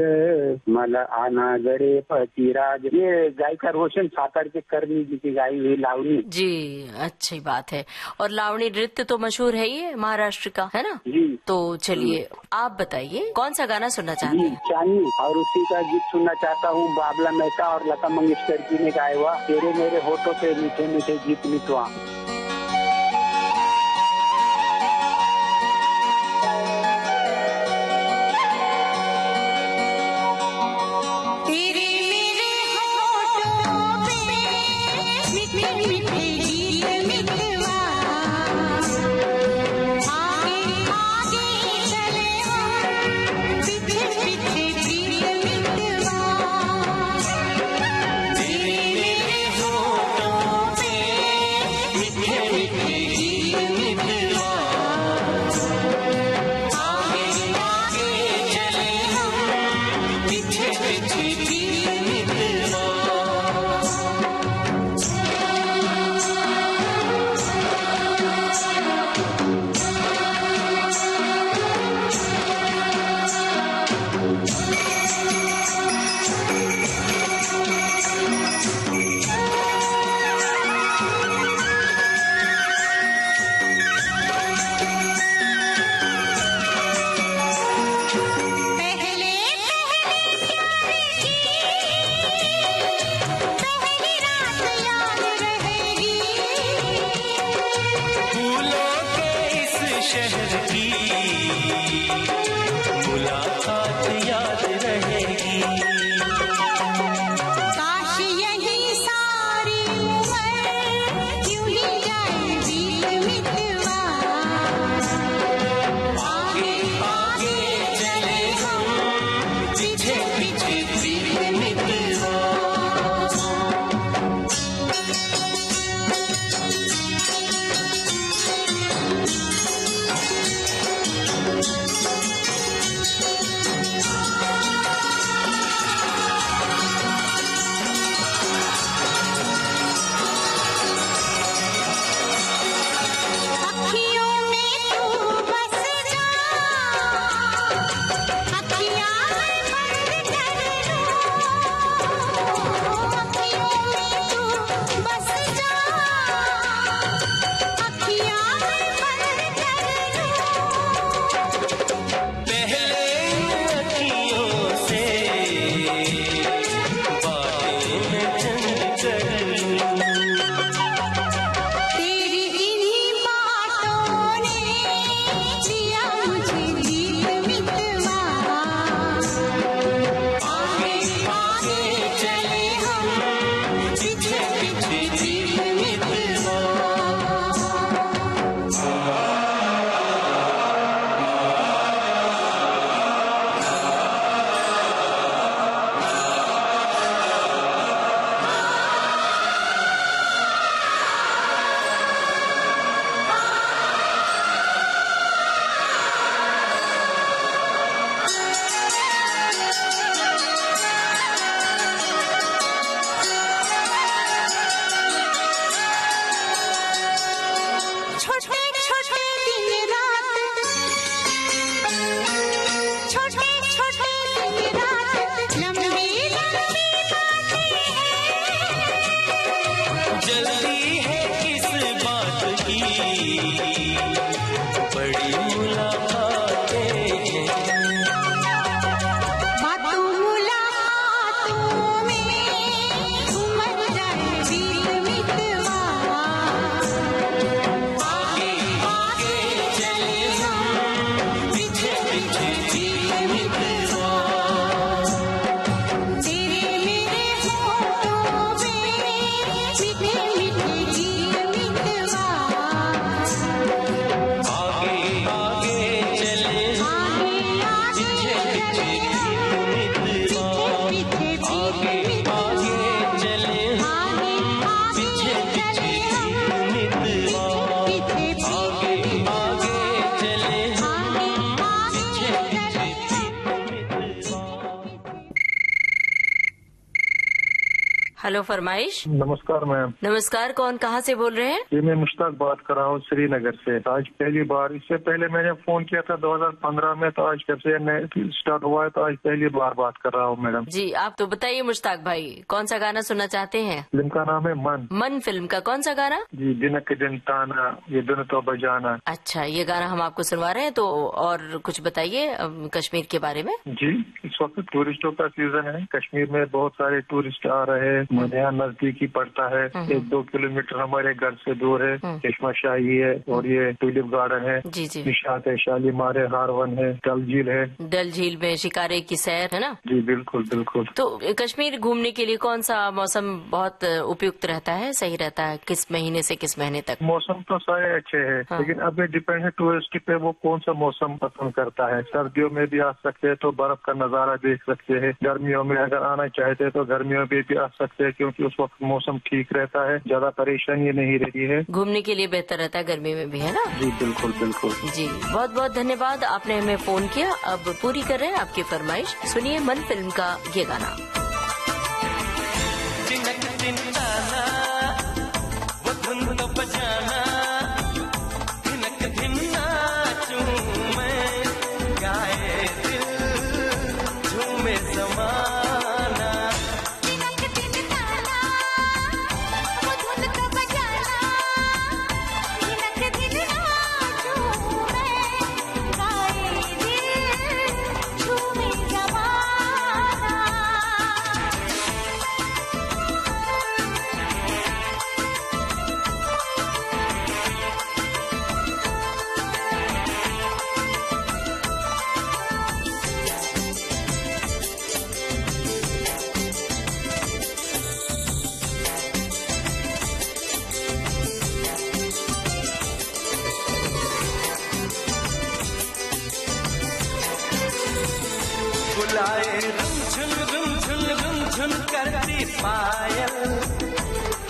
मला आना गडे पतिराज। ये गायिका रोशन साकर के करनी जी की गाई हुई लावणी। जी, अच्छी बात है। और लावणी नृत्य तो मशहूर है ही महाराष्ट्र का, है ना? जी। तो चलिए आप बताइए कौन सा गाना सुनना चाहते हैं? चांदनी, और उसी का गीत सुनना चाहता हूँ। बाबला मेहता और लता मंगेशकर जी ने गाया हुआ तेरे मेरे होठों पे मीठे मीठे गीत मितवा। छोटे छोटे दिन रात लंबी लंबी बातें हैं। जल्दी है किस बात की, बड़ी मुलाकातें हैं। बातों मुलाकातों में उमर जाए बीत मितवा। आगे आगे चले हम, पीछे पीछे जीत मितवा। तेरे मेरे होठों में मीठे मीठे गीत मितवा। आगे आगे चले हम, आगे आगे पीछे पीछे जीत मितवा। पीछे आगे आगे चले हम, आगे पीछे पीछे जीत मितवा। पीछे आगे आगे चले हम, पीछे पीछे जीत मितवा। हेलो फरमाइश। नमस्कार मैम। नमस्कार, कौन कहाँ से बोल रहे हैं? ये मैं मुश्ताक बात कर रहा हूँ श्रीनगर से। आज पहली बार, इससे पहले मैंने फोन किया था 2015 में, तो आज जब से स्टार्ट हुआ है तो आज पहली बार बात कर रहा हूँ मैडम। जी, आप तो बताइए मुश्ताक भाई, कौन सा गाना सुनना चाहते हैं? फिल्म का नाम है मन। मन फिल्म का कौन सा गाना? जी, दिन के दिन ताना, ये दिन तो बजाना। अच्छा, ये गाना हम आपको सुनवा रहे हैं। तो और कुछ बताइए कश्मीर के बारे में। जी, इस वक्त टूरिस्टों का सीजन है। कश्मीर में बहुत सारे टूरिस्ट आ रहे हैं। हमारे यहाँ नजदीक ही पड़ता है, 1-2 किलोमीटर हमारे घर से दूर है। चश्मा शाही है और ये ट्यूलिप गार्डन है। जी जी। निशात है, शालीमार है, हारवन है, डल झील है। डल झील में शिकारे की सैर है ना? जी बिल्कुल बिल्कुल। तो कश्मीर घूमने के लिए कौन सा मौसम बहुत उपयुक्त रहता है, सही रहता है? किस महीने से किस महीने तक? मौसम तो सारे अच्छे हैं, लेकिन अब ये डिपेंड है टूरिस्ट पे, वो कौन सा मौसम पसंद करता है। सर्दियों में भी आ सकते हैं तो बर्फ का नजारा देख सकते हैं। गर्मियों में अगर आना चाहते हैं तो गर्मियों में भी आ सकते हैं, क्योंकि उस वक्त मौसम ठीक रहता है, ज्यादा परेशानी नहीं रहती है। घूमने के लिए बेहतर रहता है गर्मी में भी, है ना? जी बिल्कुल बिल्कुल। जी, बहुत बहुत धन्यवाद, आपने हमें फोन किया। अब पूरी कर रहे हैं आपकी फरमाइश। सुनिए मन फिल्म का ये गाना। जिनक दिन ताना, वो धुन तो बजाना, जिनक दिन नाचूं मैं, गाए दिल झूमे ज़माना। जिनक दिन ताना, वो धुन तो बजाना, जिनक दिन नाचूं मैं, गाए दिल झूमे ज़माना। बुलाए रुम झुन करती पायल,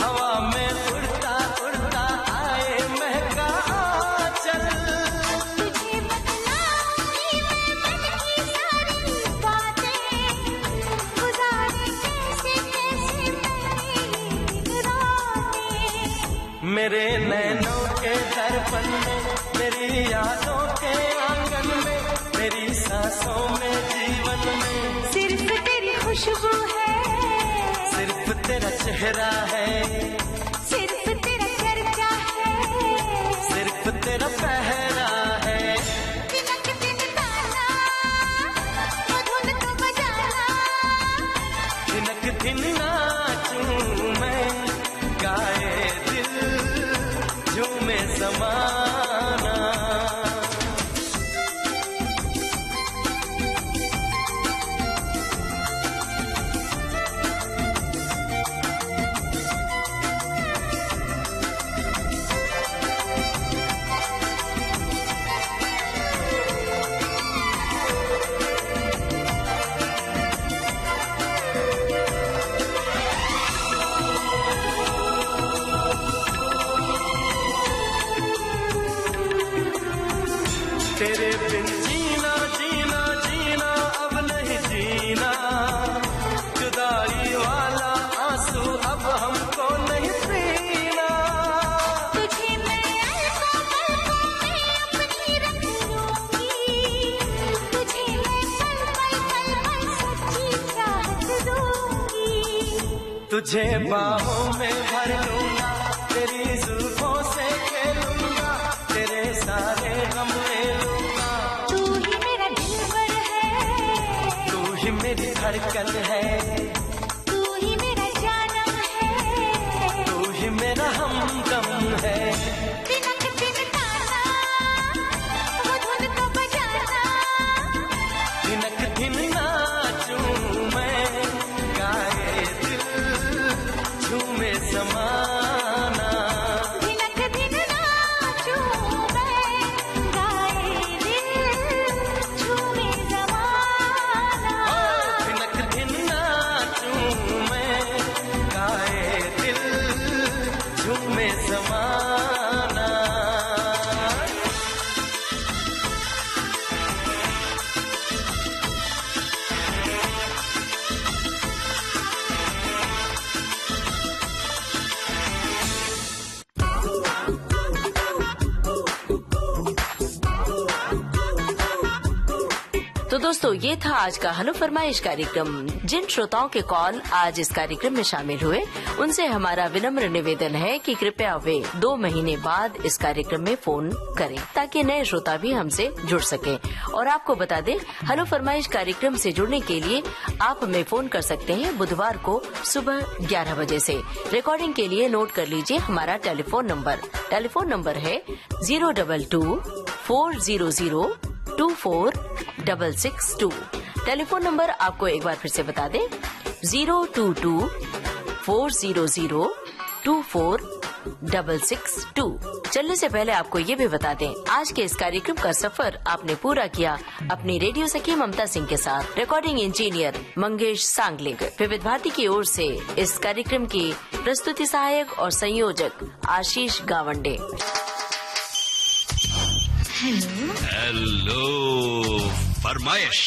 हवा में उड़ता उड़ता आए महका आंचल। तुझे बतलाऊंगी मैं मन की सारी बातें, गुजारे कैसे कैसे मेरी रातें। मेरे नैनों के दर्पण में, मेरी यादों के आंगन में, मेरी सांसों में, जीवन में सिर्फ तेरी खुशबू है, सिर्फ तेरा चेहरा है, सिर्फ तेरा चर्चा है, सिर्फ तेरा पहरा है। जिनक दिन ताना, वो धुन तो बजाना, जिनक दिन नाचूं मैं, गाए दिल झूमे ज़माना। तुझे बाहों में भर लूंगा, तेरी जुल्फों से खेलूंगा, तेरे सारे गम ले लूंगा। तू ही मेरा दिलबर है, तू ही मेरी धड़कन है, तू ही मेरा जानम है, तू ही मेरा हमदम है। तिनक तिनकाना वो धुन को बजाना, दिनक दिन नाचूं मैं, गाए दिल झूमे समाना। तिनक दिन नाचूं मैं, गाए दिल झूमे ज़माना। दिनक दिन नाचूं मैं, गाए दिल झूमे समाना। तो दोस्तों ये था आज का हेलो फरमाइश कार्यक्रम। जिन श्रोताओं के कॉल आज इस कार्यक्रम में शामिल हुए उनसे हमारा विनम्र निवेदन है कि कृपया वे 2 महीने बाद इस कार्यक्रम में फोन करें ताकि नए श्रोता भी हमसे जुड़ सकें। और आपको बता दें, हेलो फरमाइश कार्यक्रम से जुड़ने के लिए आप हमें फोन कर सकते हैं बुधवार को सुबह 11 बजे से। रिकॉर्डिंग के लिए नोट कर लीजिए हमारा टेलीफोन नंबर है 022-400-24662। टेलीफोन नंबर आपको एक बार फिर से बता दें, 022-400-24662। चलने से पहले आपको ये भी बता दें, आज के इस कार्यक्रम का सफर आपने पूरा किया अपनी रेडियो सखी ममता सिंह के साथ। Recording engineer Mangesh Sangling. विविध भारती की ओर से इस कार्यक्रम की प्रस्तुति सहायक और संयोजक आशीष गावंडे। हेलो फरमाइश।